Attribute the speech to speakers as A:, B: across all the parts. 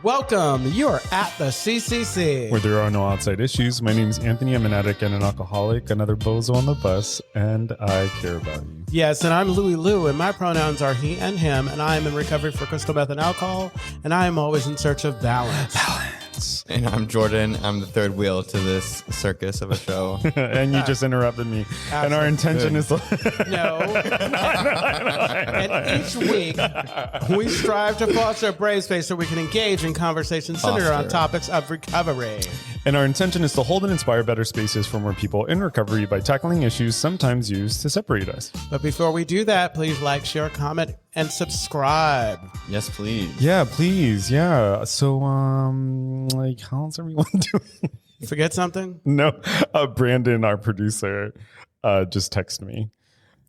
A: Welcome. You are at the CCC.
B: Where there are no outside issues. My name is Anthony. I'm an addict and an alcoholic, another bozo on the bus, and I care about you.
A: Yes, and I'm LouiLou, and my pronouns are he and him, and I am in recovery for crystal meth and alcohol, and I am always in search of balance.
C: And I'm Jordan. I'm the third wheel to this circus of a show.
B: And you just interrupted me. And our intention is...
A: No. And each week, we strive to foster a brave space so we can engage in conversations centered on topics of recovery.
B: And our intention is to hold and inspire better spaces for more people in recovery by tackling issues sometimes used to separate us.
A: But before we do that, please like, share, comment, and subscribe.
C: Yes, please.
B: Yeah, please. Yeah. So, like, how's everyone doing?
A: Forget something?
B: No. Brandon, our producer, just texted me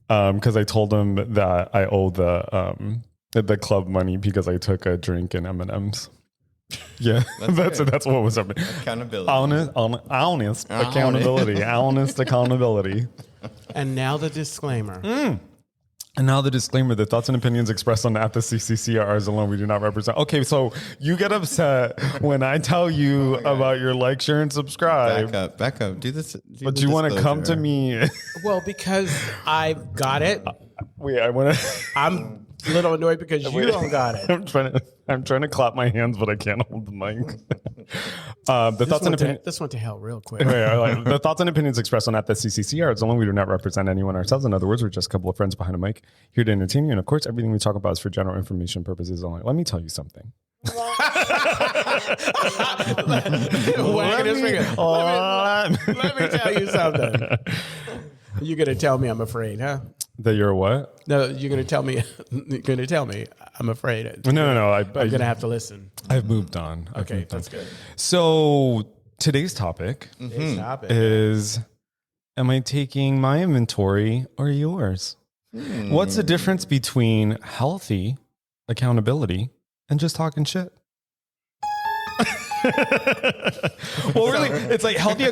B: because I told him that I owe the club money because I took a drink in M&M's. Yeah, that's what was happening.
C: Accountability.
B: Honest accountability.
A: And now the disclaimer.
B: And now the disclaimer: the thoughts and opinions expressed on at the CCC are ours alone. We do not represent. Okay, so you get upset when I tell you about your like, share, and subscribe.
C: Back up. Do this.
B: But you want to come to me?
A: Well, because I've got it.
B: Wait, I want to.
A: I'm a little annoyed because you don't got it.
B: I'm trying to clap my hands, but I can't hold the mic.
A: This went to hell real quick.
B: The thoughts and opinions expressed on at the CCC are its alone. We do not represent anyone ourselves. In other words, we're just a couple of friends behind a mic here to entertain you. And of course, everything we talk about is for general information purposes only. Let me tell you something.
A: Let me tell you something. You're gonna tell me I'm afraid, huh?
B: That you're what?
A: No, you're gonna tell me. You're gonna tell me I'm afraid.
B: No.
A: I'm gonna have to listen.
B: I've moved on.
A: Okay, that's good.
B: So today's topic is: am I taking my inventory or yours? What's the difference between healthy accountability and just talking shit? Well, really, it's like healthy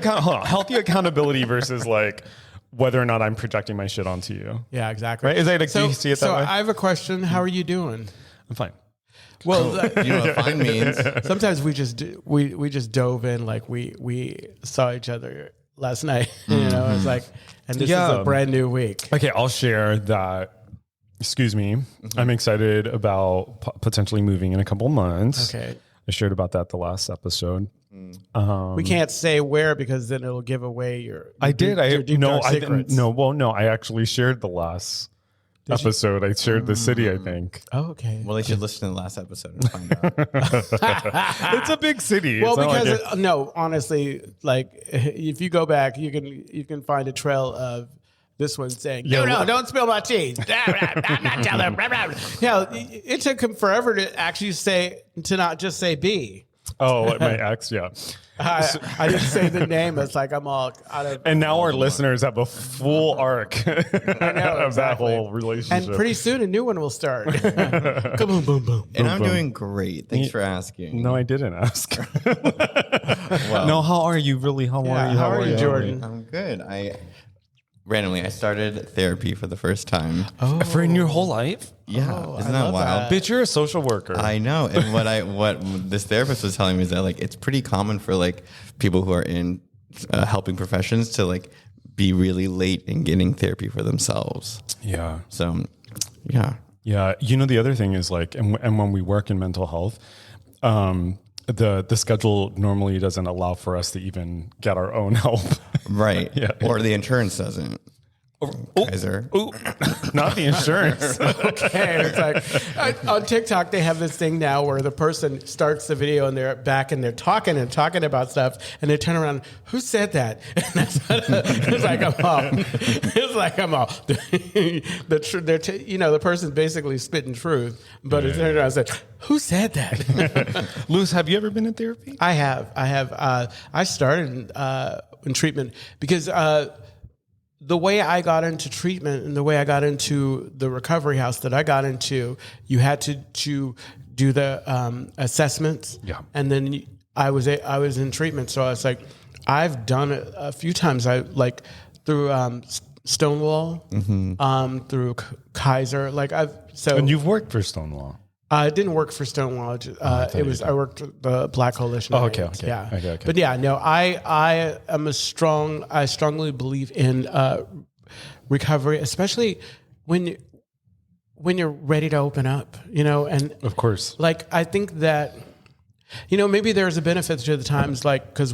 B: accountability versus like whether or not I'm projecting my shit onto you.
A: Yeah, exactly.
B: Right? Is that do you see it that way?
A: So I have a question. How are you doing?
B: I'm fine.
A: Well,
C: You know what fine means?
A: sometimes we just dove in like we saw each other last night. You know, it's like, and this is a brand new week.
B: Okay, I'll share that. Excuse me. I'm excited about potentially moving in a couple months.
A: Okay.
B: I shared about that the last episode.
A: We can't say where because then it'll give away your secrets.
B: I actually shared the last episode. I shared the city, I think.
A: Oh, okay.
C: Well, they should listen to the last episode and find out.
B: It's a big city.
A: Well, because honestly, like if you go back, you can find a trail of this one saying, no, don't spill my tea. I'm not telling them. Yeah, it took him forever to actually not just say B.
B: Oh, like my ex, yeah.
A: I didn't say the name. It's like I'm all out of.
B: And now our listeners have a full arc of that whole relationship.
A: And pretty soon a new one will start. Come on, boom, boom.
C: And I'm doing great. Thanks for asking.
B: No, I didn't ask. No, how are you? Really, how are you,
C: Jordan? I'm good. Randomly, I started therapy for the first time.
B: Oh, for in your whole life?
C: Yeah, isn't that wild?
B: Bitch, you're a social worker.
C: I know. And what this therapist was telling me is that like it's pretty common for like people who are in helping professions to like be really late in getting therapy for themselves.
B: Yeah.
C: So, yeah.
B: Yeah. You know, the other thing is like, and when we work in mental health, the schedule normally doesn't allow for us to even get our own help.
C: Right.
B: Yeah.
C: Or the insurance doesn't. Kaiser.
B: Not the insurance.
A: Okay. It's like on TikTok, they have this thing now where the person starts the video and they're back and they're talking about stuff and they turn around. Who said that? And that's it's like I'm off. It's like I'm off. The person's basically spitting truth, but it's turned around and said, "Who said that?"
B: Luz, have you ever been in therapy?
A: I have. I started in treatment because. The way I got into treatment and the way I got into the recovery house that I got into, you had to do the assessments. Yeah. And then I was in treatment. So I was like, I've done it a few times. I like through Stonewall, through Kaiser. And
B: you've worked for Stonewall.
A: I didn't work for Stonewall. I worked at the Black Coalition.
B: Oh, okay.
A: Yeah.
B: Okay.
A: But yeah, no, I strongly believe in recovery, especially when you're ready to open up, and
B: Of course.
A: like, I think that, maybe there's a benefit to the times, like, because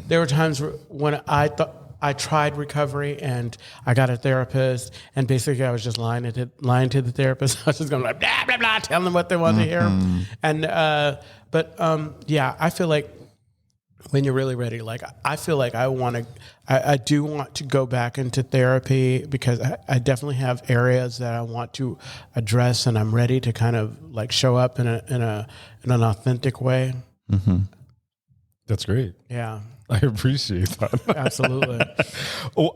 A: there were times when I thought I tried recovery and I got a therapist, and basically I was just lying to the therapist. I was just going like blah blah blah, telling them what they want to hear. And yeah, I feel like when you're really ready, like I feel like I do want to go back into therapy, because I definitely have areas that I want to address, and I'm ready to kind of like show up in an authentic way.
B: Mm-hmm. That's great.
A: Yeah.
B: I appreciate that.
A: Absolutely.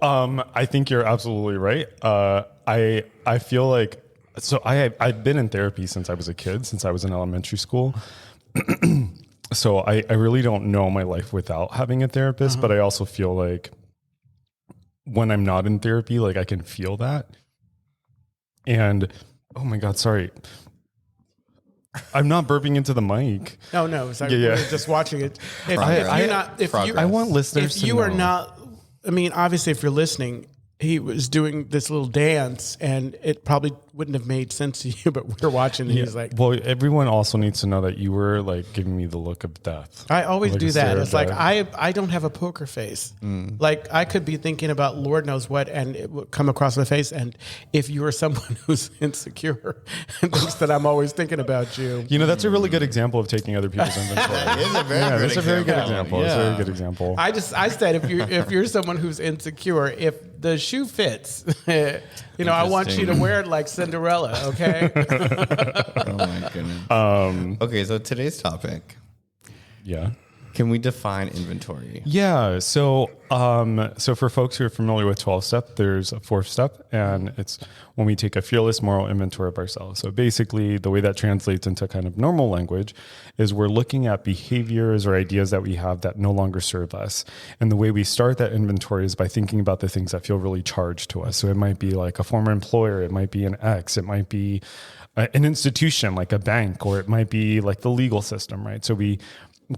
B: I think you're absolutely right. I feel like, so I've been in therapy since I was a kid, since I was in elementary school. So I really don't know my life without having a therapist, but I also feel like when I'm not in therapy, like I can feel that. And oh my God, sorry. I'm not burping into the mic.
A: No, it's like
B: Yeah.
A: we're just watching it.
B: I want listeners
A: if
B: to
A: you
B: know.
A: are not, I mean, obviously, if you're listening, he was doing this little dance, and it probably wouldn't have made sense to you, but we're watching, and he's like,
B: well, everyone also needs to know that you were like giving me the look of death.
A: I always
B: Like
A: do
B: a
A: that.
B: stare
A: It's
B: of
A: like
B: death.
A: I don't have a poker face. Like, I could be thinking about Lord knows what, and it would come across my face. And if you are someone who's insecure and thinks that I'm always thinking about you,
B: That's a really good example of taking other people's inventory.
C: It's a very good
B: That's a very good example. It's a
C: Yeah.
B: very good example.
A: I said if you're someone who's insecure, if the shoe fits, I want you to wear it like Cinderella. Okay.
C: Oh my goodness. Okay, so today's topic.
B: Yeah.
C: Can we define inventory?
B: Yeah. So for folks who are familiar with 12-step, there's a 4th step, and it's when we take a fearless moral inventory of ourselves. So basically, the way that translates into kind of normal language is we're looking at behaviors or ideas that we have that no longer serve us. And the way we start that inventory is by thinking about the things that feel really charged to us. So it might be like a former employer, it might be an ex, it might be an institution like a bank, or it might be like the legal system, right? So we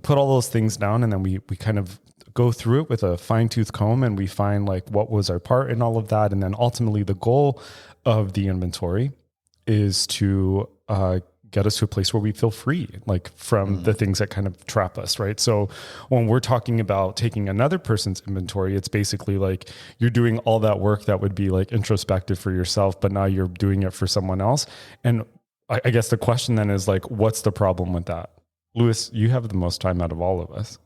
B: put all those things down, and then we kind of go through it with a fine-tooth comb, and we find like what was our part in all of that. And then ultimately the goal of the inventory is to get us to a place where we feel free, like from the things that kind of trap us, right? So when we're talking about taking another person's inventory, it's basically like you're doing all that work that would be like introspective for yourself, but now you're doing it for someone else. And I guess the question then is like, what's the problem with that? Louis, you have the most time out of all of us.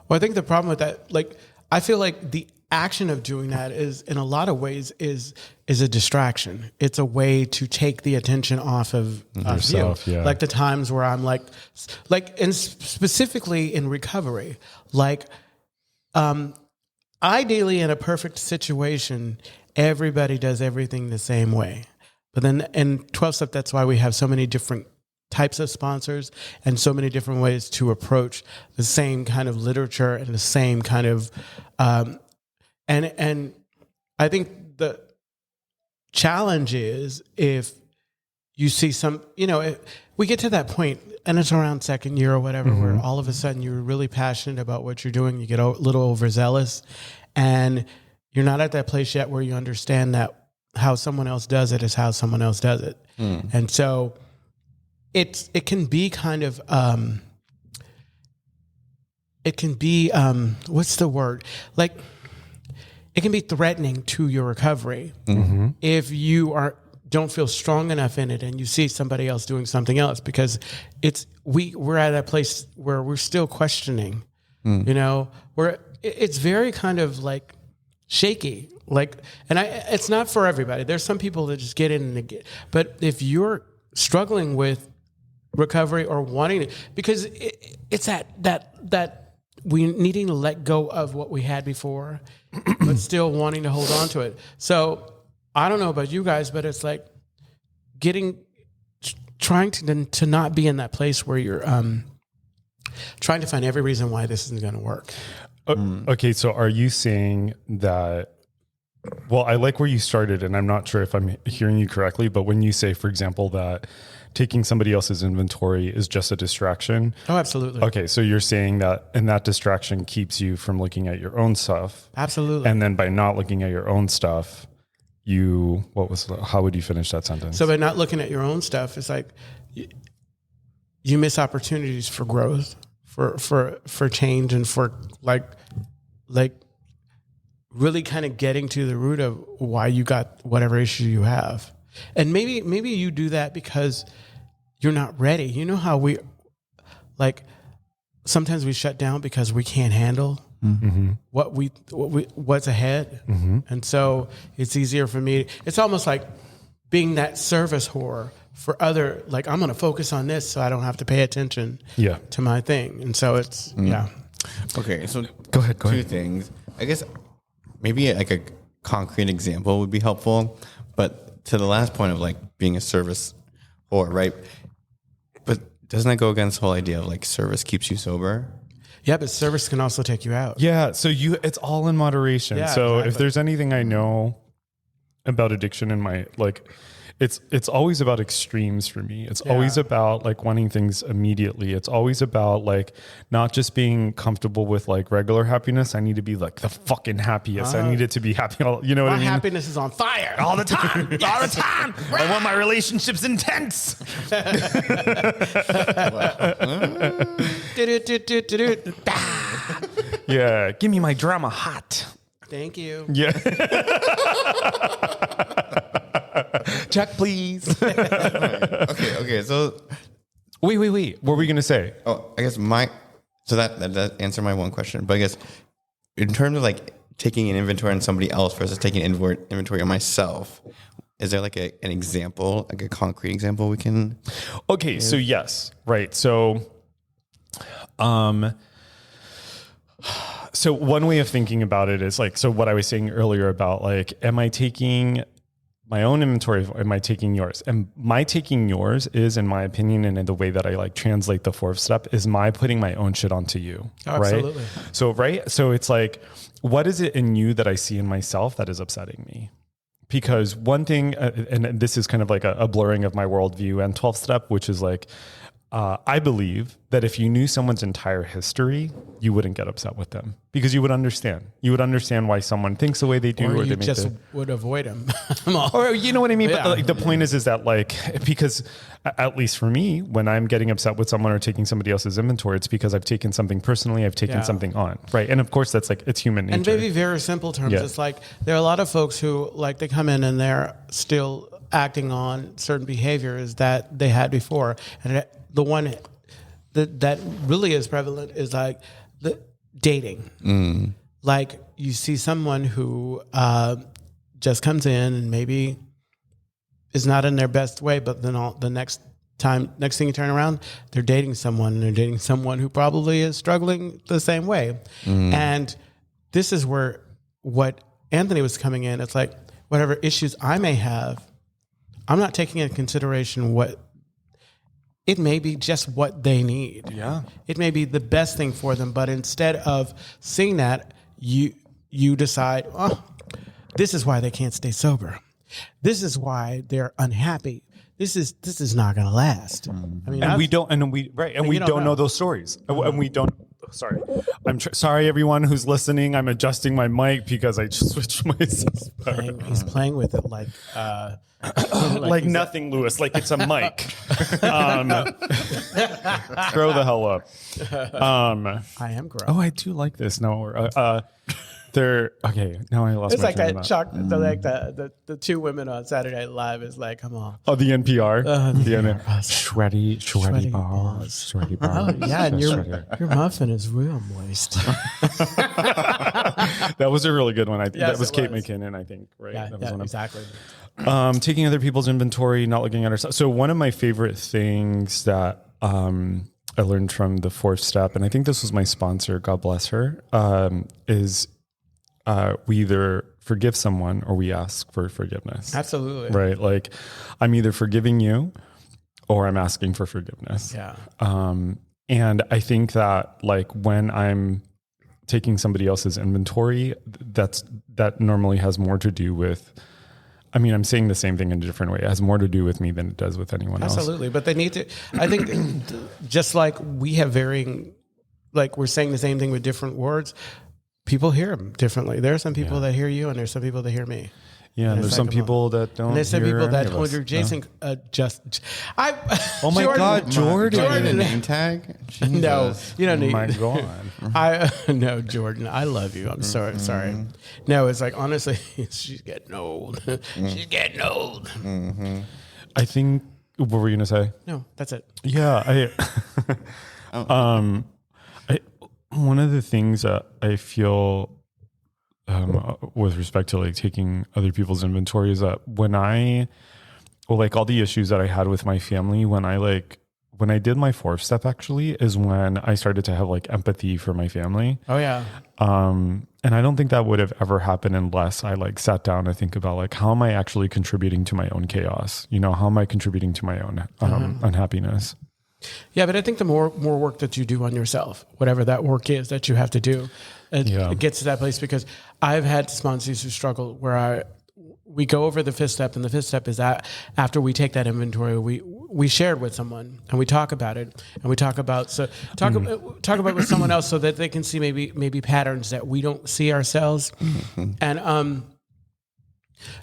A: Well, I think the problem with that, like, I feel like the action of doing that is, in a lot of ways, is a distraction. It's a way to take the attention off of
B: yourself.
A: You.
B: Yeah.
A: Like the times where I'm like, and specifically in recovery, like, ideally in a perfect situation, everybody does everything the same way. But then in 12-step, that's why we have so many different types of sponsors and so many different ways to approach the same kind of literature and the same kind of and I think the challenge is if you see some, if we get to that point and it's around second year or whatever, where all of a sudden you're really passionate about what you're doing, you get a little overzealous, and you're not at that place yet where you understand that how someone else does it is how someone else does it. And so it can be kind of what's the word? Like, it can be threatening to your recovery if you don't feel strong enough in it and you see somebody else doing something else, because we're at a place where we're still questioning, where it's very kind of like shaky. Like, and it's not for everybody. There's some people that just get in but if you're struggling with recovery or wanting it, because it's that we needing to let go of what we had before, but still wanting to hold on to it. So I don't know about you guys, but it's like trying to not be in that place where you're trying to find every reason why this isn't going to work.
B: Okay, so are you saying that? Well, I like where you started, and I'm not sure if I'm hearing you correctly, but when you say, for example, that taking somebody else's inventory is just a distraction.
A: Oh, absolutely.
B: Okay, so you're saying that, and that distraction keeps you from looking at your own stuff.
A: Absolutely.
B: And then by not looking at your own stuff, how would you finish that sentence?
A: So by not looking at your own stuff, it's like you miss opportunities for growth, for change, and for like really kind of getting to the root of why you got whatever issue you have. And maybe you do that because you're not ready. You know how sometimes we shut down because we can't handle what's ahead. And so it's easier for me. It's almost like being that service whore for other, like, I'm going to focus on this so I don't have to pay attention to my thing. And so it's,
C: Okay, so
B: Go ahead.
C: Two things. I guess maybe like a concrete example would be helpful. But to the last point of like being a service whore, right? But doesn't that go against the whole idea of like service keeps you sober?
A: Yeah, but service can also take you out.
B: Yeah, so it's all in moderation.
A: Yeah,
B: so
A: exactly.
B: if there's anything I know about addiction in my it's always about extremes for me. It's always about like wanting things immediately. It's always about like not just being comfortable with like regular happiness. I need to be like the fucking happiest. I need it to be happy. You know what I mean?
A: My happiness is on fire.
B: All the time. All the time. I want my relationships intense. Yeah. Give me my drama hot.
A: Thank you.
B: Yeah. Check, please.
C: Okay. So,
B: wait. What were we going to say?
C: I guess that answered my one question. But I guess in terms of like taking an inventory on somebody else versus taking inventory on myself, is there like an example, like a concrete example we can?
B: Okay. So yes. Right. So, so one way of thinking about it is like, so what I was saying earlier about like, am I taking my own inventory? Am I taking yours? And my taking yours is, in my opinion, and in the way that I like translate the fourth step, is my putting my own shit onto you.
A: Absolutely.
B: Right? So it's like, what is it in you that I see in myself that is upsetting me? Because one thing, and this is kind of like a blurring of my worldview and 12th step, which is like, I believe that if you knew someone's entire history, you wouldn't get upset with them because you would understand. You would understand why someone thinks the way they do,
A: Or
B: they
A: you
B: make
A: just would avoid them.
B: or you know what I mean?
A: Yeah.
B: But like, the point is that like, because at least for me, when I'm getting upset with someone or taking somebody else's inventory, it's because I've taken something personally, I've taken something on, right? And of course that's like, it's human nature.
A: And maybe very simple terms.
B: Yeah.
A: It's like, there are a lot of folks who like, they come in and they're still acting on certain behaviors that they had before. And the one that really is prevalent is like the dating. Like you see someone who just comes in and maybe is not in their best way, but then the next thing you turn around, they're dating someone, and they're dating someone who probably is struggling the same way. And this is where what Anthony was coming in. It's like whatever issues I may have, I'm not taking into consideration what. It may be just what they need.
B: Yeah.
A: It may be the best thing for them, but instead of seeing that, you decide, this is why they can't stay sober. This is why they're unhappy. This is not going to last. I mean,
B: we don't know those stories. And we don't. Sorry, sorry everyone who's listening. I'm adjusting my mic because I just switched my.
A: He's playing with it like.
B: Like nothing, Lewis. Like it's a mic. Grow the hell up.
A: I am growing.
B: Oh, I do like this. No, they're okay. Now I lost.
A: It's
B: my
A: like
B: train
A: that
B: of
A: shock. Like the two women on Saturday Night Live is like, come on.
B: Oh, the NPR.
A: The
B: Sweaty balls. Sweaty balls.
A: Yeah, and your muffin is real moist.
B: That was a really good one.
A: Yes,
B: that was Kate
A: was.
B: McKinnon, I think. Right.
A: Yeah,
B: That was one of
A: exactly.
B: taking other people's inventory, not looking at ourselves. So one of my favorite things that I learned from the fourth step, and I think this was my sponsor, God bless her, is we either forgive someone or we ask for forgiveness.
A: Absolutely.
B: Right? Like I'm either forgiving you or I'm asking for forgiveness.
A: Yeah.
B: And I think that like when I'm taking somebody else's inventory, that normally has more to do with I mean, I'm saying the same thing in a different way. It has more to do with me than it does with anyone else.
A: Absolutely. But they need to, I think just like we have varying, like we're saying the same thing with different words, people hear them differently. There are some people that hear you and there's some people that hear me.
B: Yeah, and there's some people that don't.
A: And there's some people that order Jason. Oh
B: my God, Jordan!
C: Jordan name tag?
A: No, you don't need.
B: Oh my God!
A: No, Jordan. I love you. I'm sorry. No, it's like honestly, she's getting old. She's getting old.
B: I think. What were you gonna say?
A: No, that's it.
B: Yeah, one of the things that I feel. With respect to like taking other people's inventory is that when like all the issues that I had with my family, when I did my 4th step actually is when I started to have like empathy for my family.
A: Oh yeah.
B: And I don't think that would have ever happened unless I like sat down and think about like, how am I actually contributing to my own chaos? You know, how am I contributing to my own unhappiness?
A: Yeah, but I think the more work that you do on yourself, whatever that work is that you have to do, it gets to that place. Because I've had sponsees who struggle where we go over the 5th step, and the 5th step is that after we take that inventory, we share it with someone and we talk about it, and we talk about talk about it with someone else so that they can see maybe patterns that we don't see ourselves. And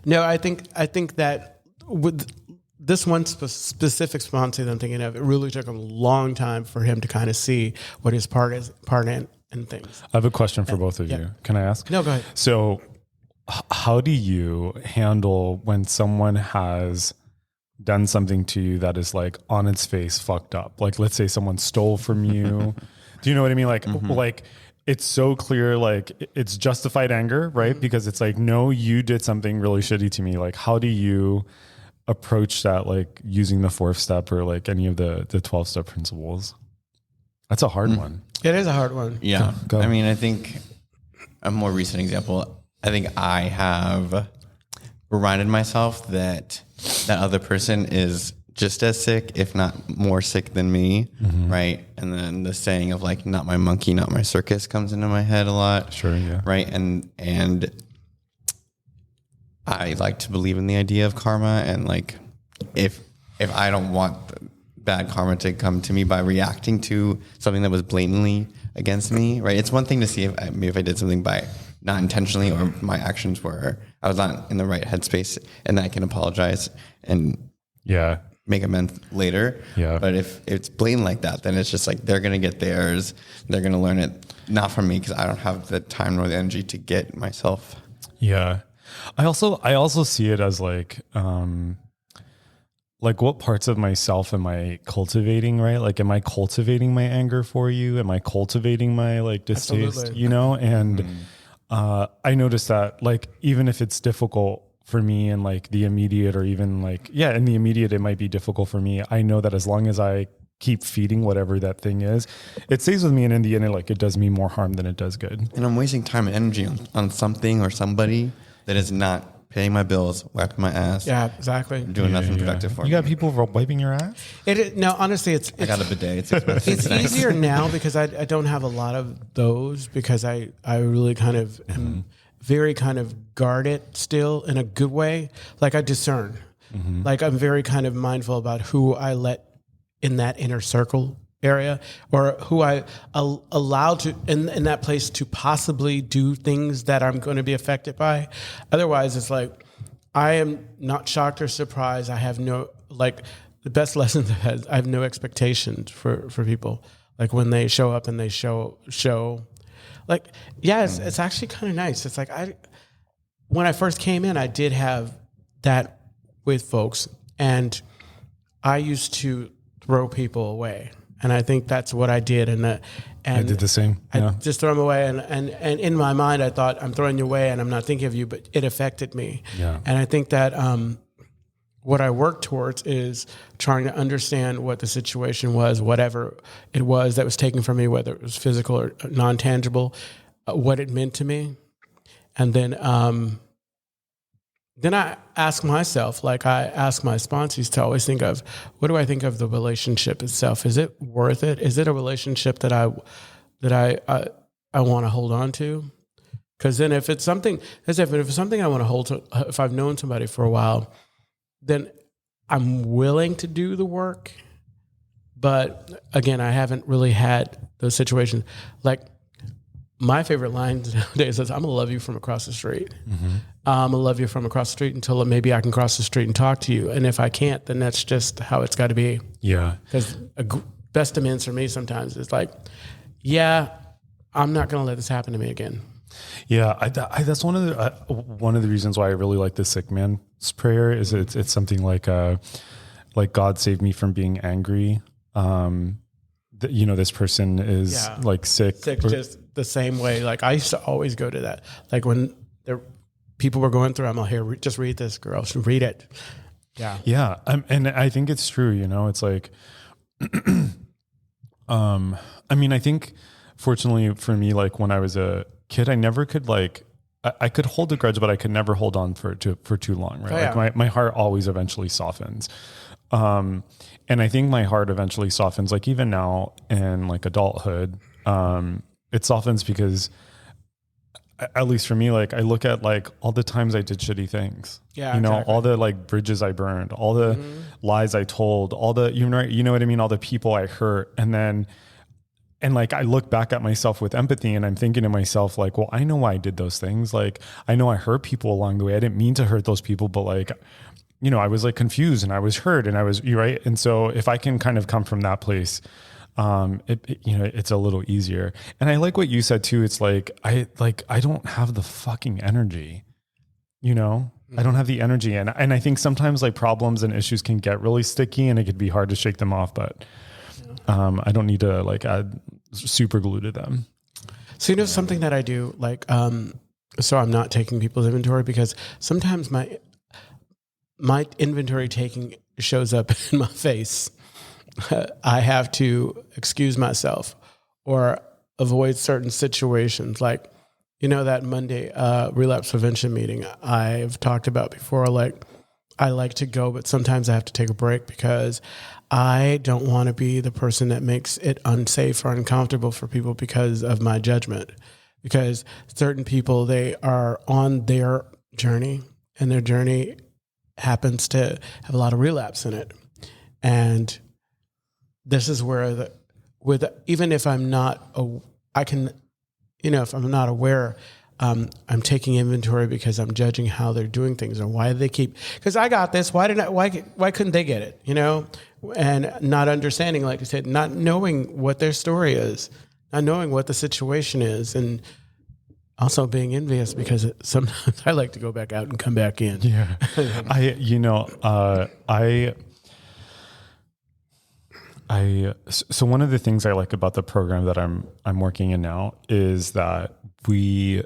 A: no, I think that with this one specific sponsor that I'm thinking of, it really took a long time for him to kind of see what his part in and things.
B: I have a question for both of you. Can I ask?
A: No, go ahead.
B: So how do you handle when someone has done something to you that is like on its face fucked up? Like, let's say someone stole from you. Do you know what I mean? Like, like it's so clear, like it's justified anger, right? Because it's like, no, you did something really shitty to me. Like, how do you approach that, like using the 4th step or like any of the 12 step principles? That's a hard one.
A: It is a hard one.
C: Yeah.
B: Go.
C: I mean, I think a more recent example, I think I have reminded myself that that other person is just as sick, if not more sick than me. Right. And then the saying of like, not my monkey, not my circus comes into my head a lot.
B: Sure. Yeah.
C: Right. And I like to believe in the idea of karma, and like if I don't want bad karma to come to me by reacting to something that was blatantly against me, right? It's one thing to see if I did something by not intentionally, or my actions were I was not in the right headspace, and I can apologize and make amends later. Yeah. But if it's blatant like that, then it's just like they're gonna get theirs. They're gonna learn it not from me, because I don't have the time nor the energy to get myself.
B: Yeah. I also see it as like what parts of myself am I cultivating, right? Like, am I cultivating my anger for you? Am I cultivating my like distaste,
A: Absolutely.
B: you know? And I noticed that like, even if it's difficult for me in like the immediate, or even like, in the immediate, it might be difficult for me. I know that as long as I keep feeding whatever that thing is, it stays with me. And in the end, it does me more harm than it does good.
C: And I'm wasting time and energy on something or somebody that is not paying my bills, wiping my ass.
A: Yeah, exactly.
C: Doing nothing productive for me.
B: You got people wiping your ass?
A: No, honestly,
C: I got a bidet. It's expensive.
A: It's easier now because I don't have a lot of those, because I really kind of am very kind of guarded still in a good way. Like I discern. Like I'm very kind of mindful about who I let in that inner circle area, or who I allow to in that place to possibly do things that I'm going to be affected by. Otherwise, it's like I am not shocked or surprised. I have no, like, the best lessons I have no expectations for people. Like when they show up and they show like, it's actually kind of nice. It's like when I first came in, I did have that with folks, and I used to throw people away. And I think that's what I did. And I
B: did the same.
A: I just throw them away. And in my mind, I thought, I'm throwing you away and I'm not thinking of you, but it affected me.
B: Yeah.
A: And I think that what I work towards is trying to understand what the situation was, whatever it was that was taken from me, whether it was physical or non-tangible, what it meant to me. And then I ask myself, like I ask my sponsors to always think of, what do I think of the relationship itself? Is it worth it? Is it a relationship that I want to hold on to? Because then if it's something, if it's something I want to hold to, if I've known somebody for a while, then I'm willing to do the work. But again, I haven't really had those situations. Like my favorite line nowadays is, I'm going to love you from across the street. I'm going to love you from across the street until maybe I can cross the street and talk to you. And if I can't, then that's just how it's got to be.
B: Yeah.
A: Because best amends for me sometimes is like, yeah, I'm not going to let this happen to me again.
B: Yeah, that's one of the reasons why I really like the sick man's prayer. Is it's something like God save me from being angry. This person is like sick,
A: just the same way. Like I used to always go to that. Like when people were going through, I'm like, here, just read this, girl. Read it. Yeah,
B: yeah, and I think it's true. It's like, I think fortunately for me, like when I was a kid, I never could I could hold a grudge, but I could never hold on for too long, right?
A: Oh, yeah.
B: Like my heart always eventually softens. And I think my heart eventually softens, like even now in like adulthood, it softens because at least for me, like I look at like all the times I did shitty things,
A: exactly.
B: all the like bridges I burned, all the lies I told, all the, you know what I mean? All the people I hurt. And like, I look back at myself with empathy and I'm thinking to myself like, well, I know why I did those things. Like, I know I hurt people along the way. I didn't mean to hurt those people, but like, I was like confused and I was hurt and you're right. And so if I can kind of come from that place, it's a little easier. And I like what you said too. It's like, I don't have the fucking energy, I don't have the energy. And I think sometimes like problems and issues can get really sticky and it could be hard to shake them off, but I don't need to like add super glue to them.
A: So, something that I do, like, so I'm not taking people's inventory because sometimes my inventory taking shows up in my face. I have to excuse myself or avoid certain situations. Like, that Monday relapse prevention meeting I've talked about before, like I like to go, but sometimes I have to take a break because I don't want to be the person that makes it unsafe or uncomfortable for people because of my judgment. Because certain people, they are on their journey and their journey happens to have a lot of relapse in it. And this is where even if I'm not, if I'm not aware, I'm taking inventory because I'm judging how they're doing things or why they keep, because I got this. Why couldn't they get it? And not understanding, like I said, not knowing what their story is, not knowing what the situation is. And also being envious because sometimes I like to go back out and come back in.
B: Yeah. So one of the things I like about the program that I'm working in now is that we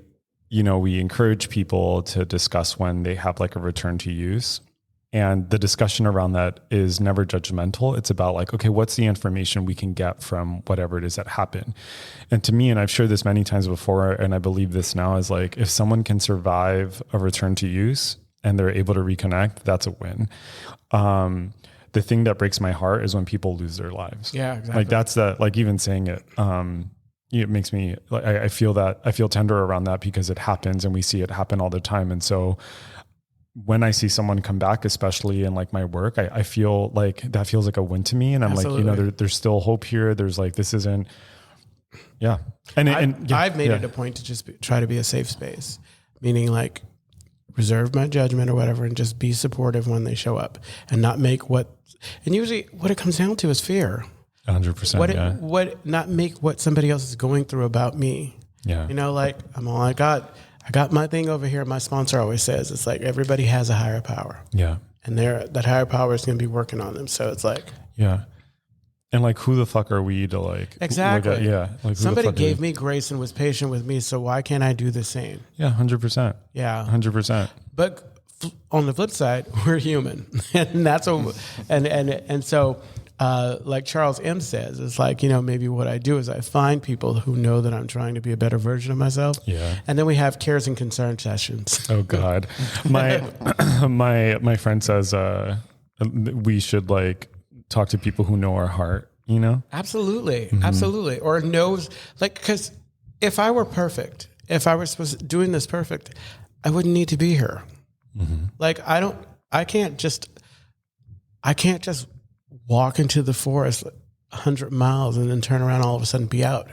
B: encourage people to discuss when they have like a return to use. And the discussion around that is never judgmental. It's about like, okay, what's the information we can get from whatever it is that happened? And to me, and I've shared this many times before, and I believe this now, is like, if someone can survive a return to use and they're able to reconnect, that's a win. The thing that breaks my heart is when people lose their lives.
A: Yeah, exactly.
B: Like that's like even saying it, it makes me, like, I feel tender around that because it happens and we see it happen all the time. And so when I see someone come back, especially in like my work, I feel like that feels like a win to me. And I'm
A: Absolutely.
B: like, there's still hope here. There's like, this isn't, yeah.
A: I've made it a point to just try to be a safe space, meaning like reserve my judgment or whatever, and just be supportive when they show up and not make and usually what it comes down to is fear.
B: 100%.
A: Not make what somebody else is going through about me.
B: Yeah.
A: Like I got my thing over here. My sponsor always says, it's like everybody has a higher power.
B: Yeah.
A: And that higher power is going to be working on them. So it's like,
B: yeah. And like, who the fuck are we to like,
A: exactly.
B: Look at, yeah. Like
A: somebody gave me grace and was patient with me. So why can't I do the same?
B: Yeah. 100%.
A: Yeah.
B: 100%.
A: But on the flip side, we're human. And that's and so, like Charles M says, it's like, maybe what I do is I find people who know that I'm trying to be a better version of myself.
B: Yeah.
A: And then we have cares and concern sessions.
B: Oh God. My friend says, we should like talk to people who know our heart,
A: Absolutely. Mm-hmm. Absolutely. Or knows, like, because if I were perfect if I was doing this perfect, I wouldn't need to be here. Like I can't just walk into the forest 100 miles and then turn around all of a sudden be out.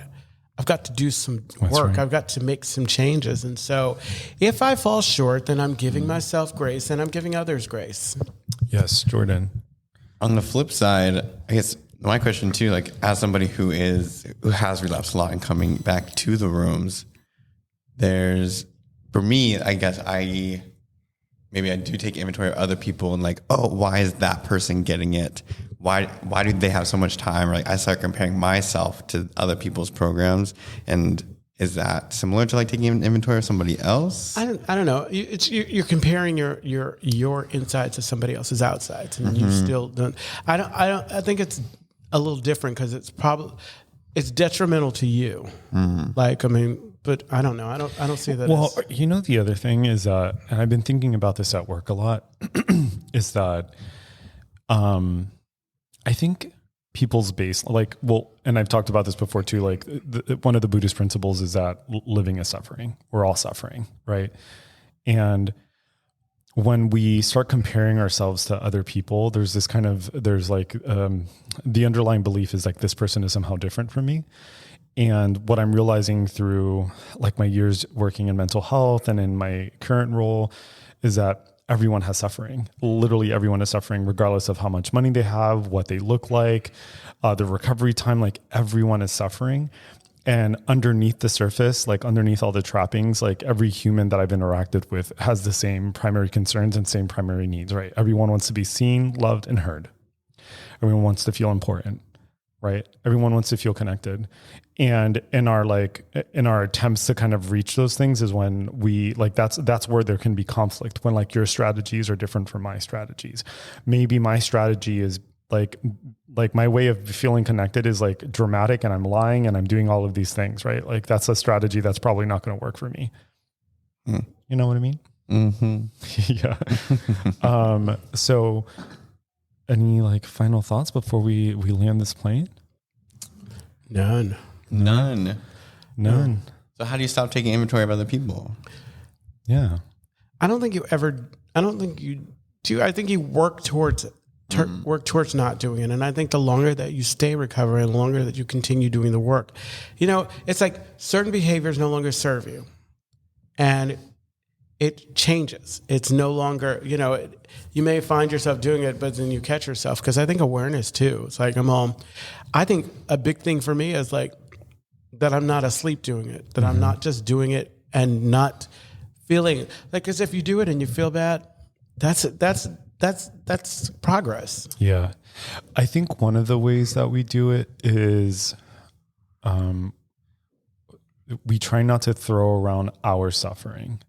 A: I've got to do some work.
B: right.
A: I've got to make some changes. And so if I fall short, then I'm giving myself grace and I'm giving others grace.
B: Yes, Jordan.
C: On the flip side, I guess my question too, like as somebody who has relapsed a lot and coming back to the rooms, for me, I guess maybe I do take inventory of other people and like, oh, why is that person getting it? Why do they have so much time? Or like I start comparing myself to other people's programs, and is that similar to like taking an inventory of somebody else?
A: I don't know. You're comparing your insides to somebody else's outsides, and you still don't. I think it's a little different because it's detrimental to you. Like, I mean, but I don't know. I don't see that.
B: Well, you know, the other thing is, and I've been thinking about this at work a lot, is that, I think people's base, like, well, and I've talked about this before too, like one of the Buddhist principles is that living is suffering. We're all suffering, right? And when we start comparing ourselves to other people, there's like, the underlying belief is like, this person is somehow different from me. And what I'm realizing through like my years working in mental health and in my current role is that everyone has suffering. Literally everyone is suffering, regardless of how much money they have, what they look like, the recovery time, like everyone is suffering. And underneath the surface, like underneath all the trappings, like every human that I've interacted with has the same primary concerns and same primary needs, right? Everyone wants to be seen, loved, and heard. Everyone wants to feel important, right? Everyone wants to feel connected. And in our attempts to kind of reach those things is when we like, that's where there can be conflict, when like your strategies are different from my strategies. Maybe my strategy is like my way of feeling connected is like dramatic and I'm lying and I'm doing all of these things, right? Like that's a strategy that's probably not going to work for me. You know what I mean? Yeah. So any like final thoughts before we land this plane?
C: None. So how do you stop taking inventory of other people?
B: Yeah.
A: I don't think you do. I think you work towards not doing it. And I think the longer that you stay recovering, the longer that you continue doing the work, you know, it's like certain behaviors no longer serve you and it changes. It's no longer, you know, you may find yourself doing it, but then you catch yourself. Cause I think awareness too. It's like, I think a big thing for me is like that I'm not asleep doing it, that I'm not just doing it and not feeling like, cause if you do it and you feel bad, that's progress.
B: Yeah. I think one of the ways that we do it is, we try not to throw around our suffering,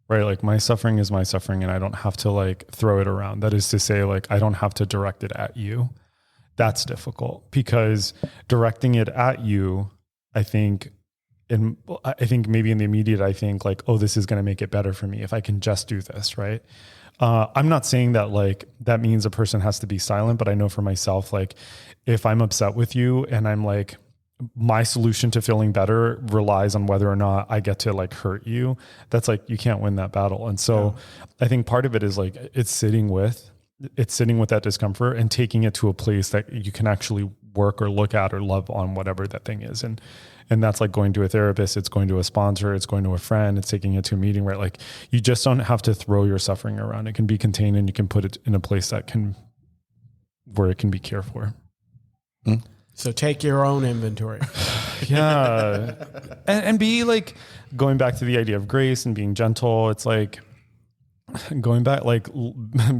B: right? Like my suffering is my suffering and I don't have to like throw it around. That is to say, like, I don't have to direct it at you. That's difficult because directing it at you, I think maybe in the immediate, I think like, oh, this is going to make it better for me if I can just do this, right? I'm not saying that like that means a person has to be silent, but I know for myself, like if I'm upset with you and I'm like, my solution to feeling better relies on whether or not I get to like hurt you, that's like, you can't win that battle. And so I think part of it is like, it's sitting with that discomfort and taking it to a place that you can actually work or look at or love on whatever that thing is. And that's like going to a therapist, it's going to a sponsor, it's going to a friend, it's taking it to a meeting, right? Like you just don't have to throw your suffering around. It can be contained and you can put it in a place where it can be cared for.
A: So take your own inventory.
B: Yeah. And be like, going back to the idea of grace and being gentle, it's like going back, like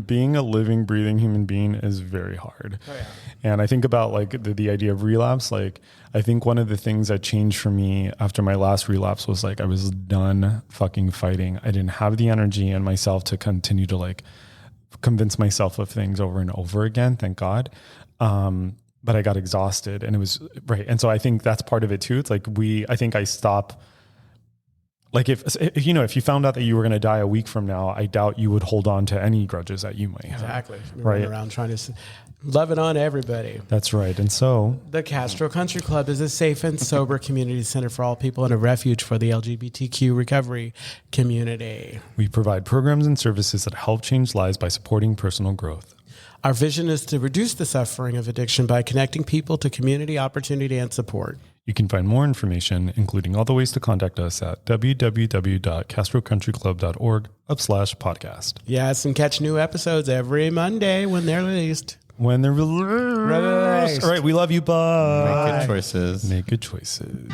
B: being a living, breathing human being is very hard. Oh, yeah. And I think about like the idea of relapse. Like I think one of the things that changed for me after my last relapse was like, I was done fucking fighting. I didn't have the energy in myself to continue to like convince myself of things over and over again. Thank God. But I got exhausted and it was right. And so I think that's part of it too. It's like I think I stop Like if you found out that you were going to die a week from now, I doubt you would hold on to any grudges that you might have.
A: Exactly.
B: Right.
A: Running around trying to love it on everybody.
B: That's right. And so
A: The Castro Country Club is a safe and sober community center for all people and a refuge for the LGBTQ recovery community.
B: we provide programs and services that help change lives by supporting personal growth.
A: Our vision is to reduce the suffering of addiction by connecting people to community, opportunity, and support.
B: You can find more information, including all the ways to contact us at www.castrocountryclub.org/podcast.
A: Yes, and catch new episodes every Monday when they're released.
B: When they're released. All right, we love you. Bye.
C: Make good choices.
B: Make good choices.